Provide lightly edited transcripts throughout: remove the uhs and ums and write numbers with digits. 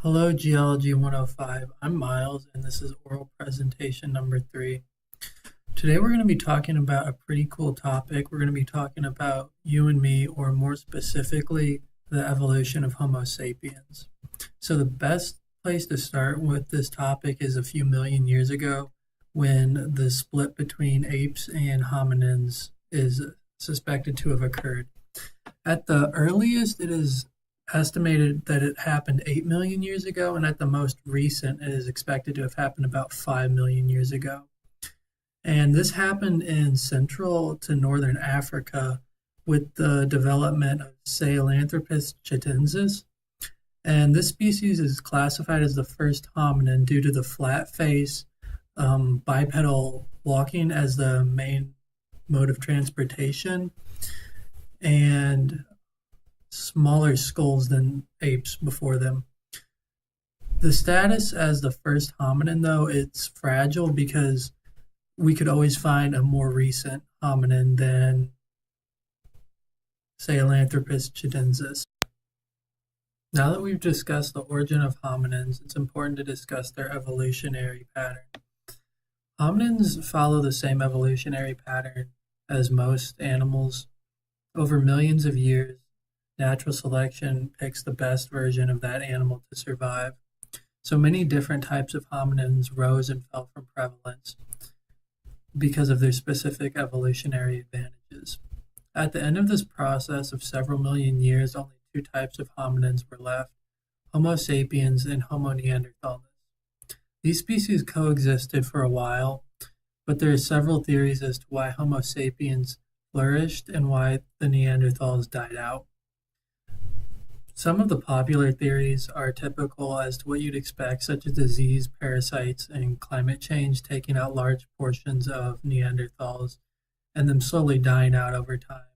Hello, Geology 105. I'm Miles, and this is oral presentation number 3. Today, we're going to be talking about a pretty cool topic. We're going to be talking about you and me, or more specifically, the evolution of Homo sapiens. So, the best place to start with this topic is a few million years ago when the split between apes and hominins is suspected to have occurred. At the earliest, it is estimated that it happened 8 million years ago, and at the most recent, it is expected to have happened about 5 million years ago. And this happened in central to northern Africa with the development of Sahelanthropus chitensis. And this species is classified as the first hominin due to the flat face, bipedal walking as the main mode of transportation, and smaller skulls than apes before them. The status as the first hominin, though, it's fragile because we could always find a more recent hominin than Sahelanthropus chitensis. Now that we've discussed the origin of hominins, it's important to discuss their evolutionary pattern. Hominins follow the same evolutionary pattern as most animals. Over millions of years, natural selection picks the best version of that animal to survive. So many different types of hominins rose and fell from prevalence because of their specific evolutionary advantages. At the end of this process of several million years, only two types of hominins were left: Homo sapiens and Homo neanderthalis. These species coexisted for a while, but there are several theories as to why Homo sapiens flourished and why the Neanderthals died out. Some of the popular theories are typical as to what you'd expect, such as disease, parasites, and climate change taking out large portions of Neanderthals and them slowly dying out over time.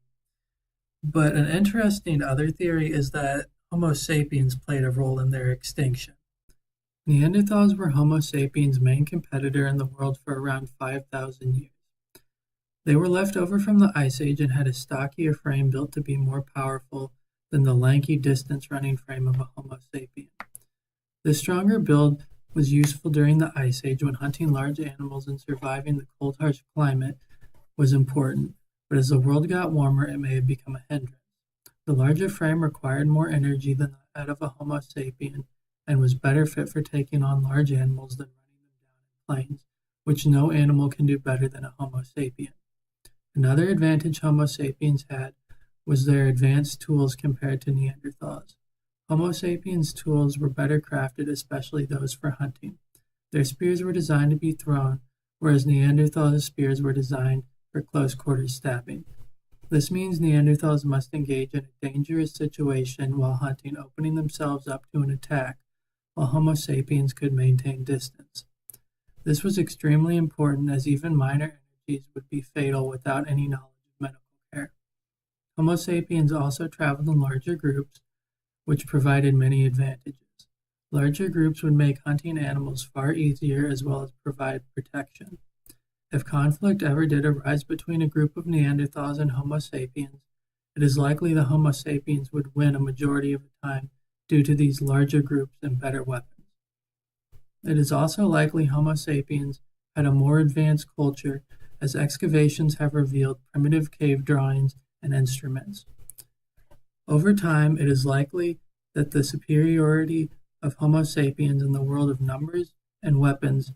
But an interesting other theory is that Homo sapiens played a role in their extinction. Neanderthals were Homo sapiens' main competitor in the world for around 5,000 years. They were left over from the Ice Age and had a stockier frame built to be more powerful than the lanky distance-running frame of a Homo sapien. This stronger build was useful during the Ice Age when hunting large animals and surviving the cold, harsh climate was important, but as the world got warmer, it may have become a hindrance. The larger frame required more energy than that of a Homo sapien and was better fit for taking on large animals than running them down in plains, which no animal can do better than a Homo sapien. Another advantage Homo sapiens had was their advanced tools compared to Neanderthals. Homo sapiens' tools were better crafted, especially those for hunting. Their spears were designed to be thrown, whereas Neanderthals' spears were designed for close-quarters stabbing. This means Neanderthals must engage in a dangerous situation while hunting, opening themselves up to an attack, while Homo sapiens could maintain distance. This was extremely important as even minor energies would be fatal without any knowledge of medical care. Homo sapiens also traveled in larger groups, which provided many advantages. Larger groups would make hunting animals far easier as well as provide protection. If conflict ever did arise between a group of Neanderthals and Homo sapiens, it is likely the Homo sapiens would win a majority of the time due to these larger groups and better weapons. It is also likely Homo sapiens had a more advanced culture, as excavations have revealed primitive cave drawings and instruments. Over time, it is likely that the superiority of Homo sapiens in the world of numbers and weapons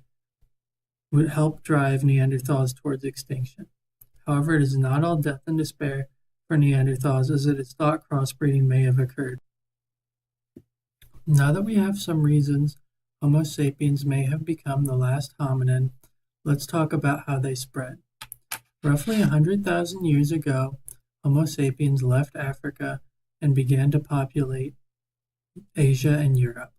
would help drive Neanderthals towards extinction. However, it is not all death and despair for Neanderthals, as it is thought crossbreeding may have occurred. Now that we have some reasons Homo sapiens may have become the last hominin, let's talk about how they spread. Roughly 100,000 years ago, Homo sapiens left Africa and began to populate Asia and Europe.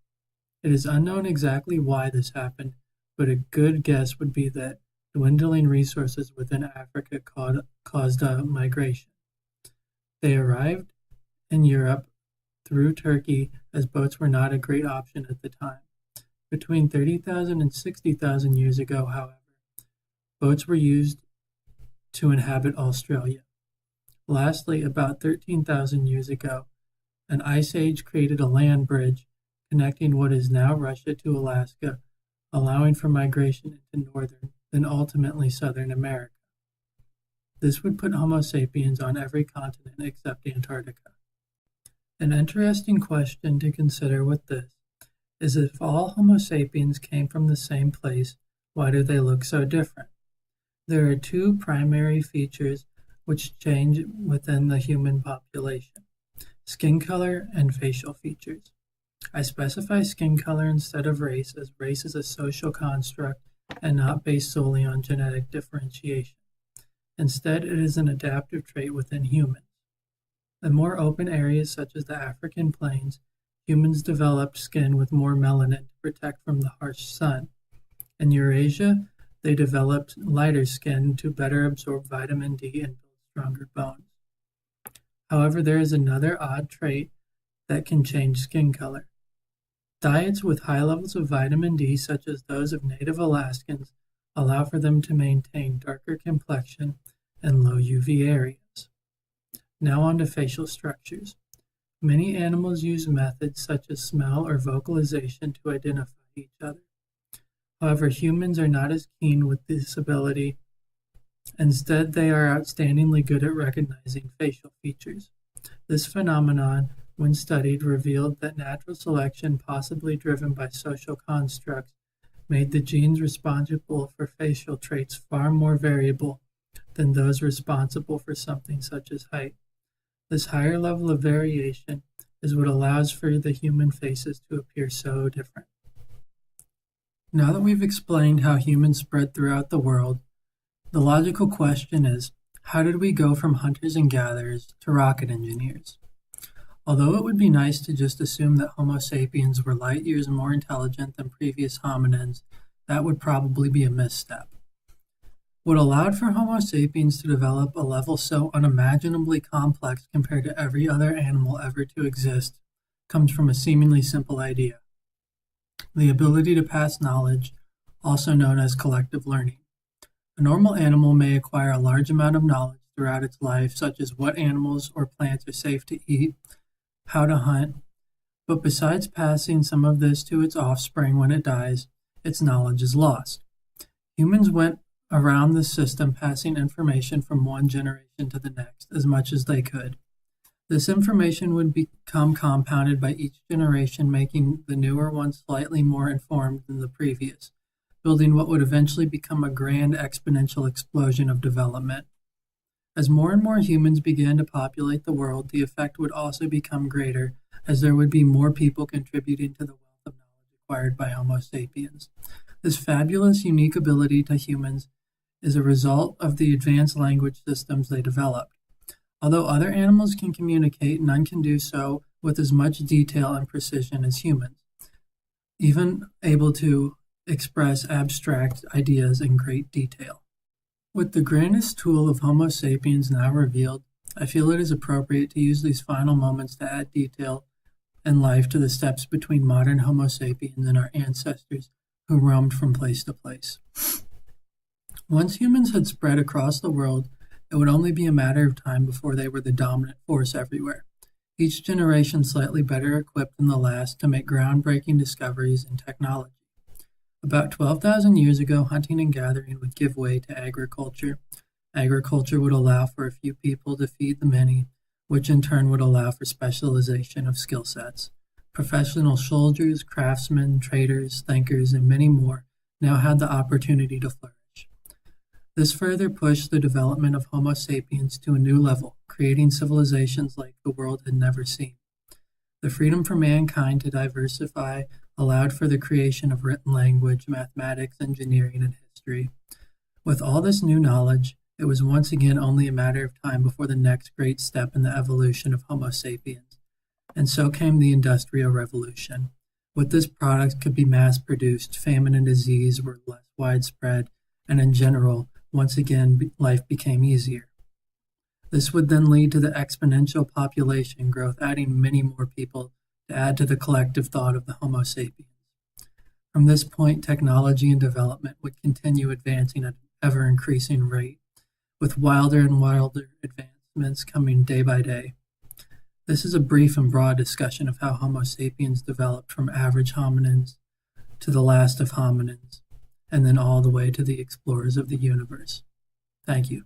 It is unknown exactly why this happened, but a good guess would be that dwindling resources within Africa caused a migration. They arrived in Europe through Turkey, as boats were not a great option at the time. Between 30,000 and 60,000 years ago, however, boats were used to inhabit Australia. Lastly, about 13,000 years ago, an ice age created a land bridge connecting what is now Russia to Alaska, allowing for migration into northern, then ultimately Southern America. This would put Homo sapiens on every continent except Antarctica. An interesting question to consider with this is if all Homo sapiens came from the same place, why do they look so different? There are two primary features which change within the human population: skin color and facial features. I specify skin color instead of race, as race is a social construct and not based solely on genetic differentiation. Instead, it is an adaptive trait within humans. In more open areas such as the African plains, humans developed skin with more melanin to protect from the harsh sun. In Eurasia, they developed lighter skin to better absorb vitamin D and build stronger bones. However, there is another odd trait that can change skin color. Diets with high levels of vitamin D, such as those of native Alaskans, allow for them to maintain darker complexion and low UV areas. Now on to facial structures. Many animals use methods such as smell or vocalization to identify each other. However, humans are not as keen with this ability. Instead, they are outstandingly good at recognizing facial features. This phenomenon, when studied, revealed that natural selection, possibly driven by social constructs, made the genes responsible for facial traits far more variable than those responsible for something such as height. This higher level of variation is what allows for the human faces to appear so different. Now that we've explained how humans spread throughout the world, the logical question is, how did we go from hunters and gatherers to rocket engineers? Although it would be nice to just assume that Homo sapiens were light years more intelligent than previous hominins, that would probably be a misstep. What allowed for Homo sapiens to develop a level so unimaginably complex compared to every other animal ever to exist comes from a seemingly simple idea: the ability to pass knowledge, also known as collective learning. A normal animal may acquire a large amount of knowledge throughout its life, such as what animals or plants are safe to eat, how to hunt, but besides passing some of this to its offspring when it dies, its knowledge is lost. Humans went around the system passing information from one generation to the next as much as they could. This information would become compounded by each generation, making the newer one slightly more informed than the previous, building what would eventually become a grand exponential explosion of development. As more and more humans began to populate the world, the effect would also become greater, as there would be more people contributing to the wealth of knowledge acquired by Homo sapiens. This fabulous, unique ability to humans is a result of the advanced language systems they developed. Although other animals can communicate, none can do so with as much detail and precision as humans, even able to express abstract ideas in great detail. With the grandest tool of Homo sapiens now revealed, I feel it is appropriate to use these final moments to add detail and life to the steps between modern Homo sapiens and our ancestors who roamed from place to place. Once humans had spread across the world, it would only be a matter of time before they were the dominant force everywhere, each generation slightly better equipped than the last to make groundbreaking discoveries in technology. About 12,000 years ago, hunting and gathering would give way to agriculture. Agriculture would allow for a few people to feed the many, which in turn would allow for specialization of skill sets. Professional soldiers, craftsmen, traders, thinkers, and many more now had the opportunity to flourish. This further pushed the development of Homo sapiens to a new level, creating civilizations like the world had never seen. The freedom for mankind to diversify allowed for the creation of written language, mathematics, engineering, and history. With all this new knowledge, it was once again only a matter of time before the next great step in the evolution of Homo sapiens. And so came the Industrial Revolution. With this product could be mass-produced, famine and disease were less widespread, and in general, once again, life became easier. This would then lead to the exponential population growth, adding many more people to add to the collective thought of the Homo sapiens. From this point, technology and development would continue advancing at an ever-increasing rate, with wilder and wilder advancements coming day by day. This is a brief and broad discussion of how Homo sapiens developed from average hominins to the last of hominins, and then all the way to the explorers of the universe. Thank you.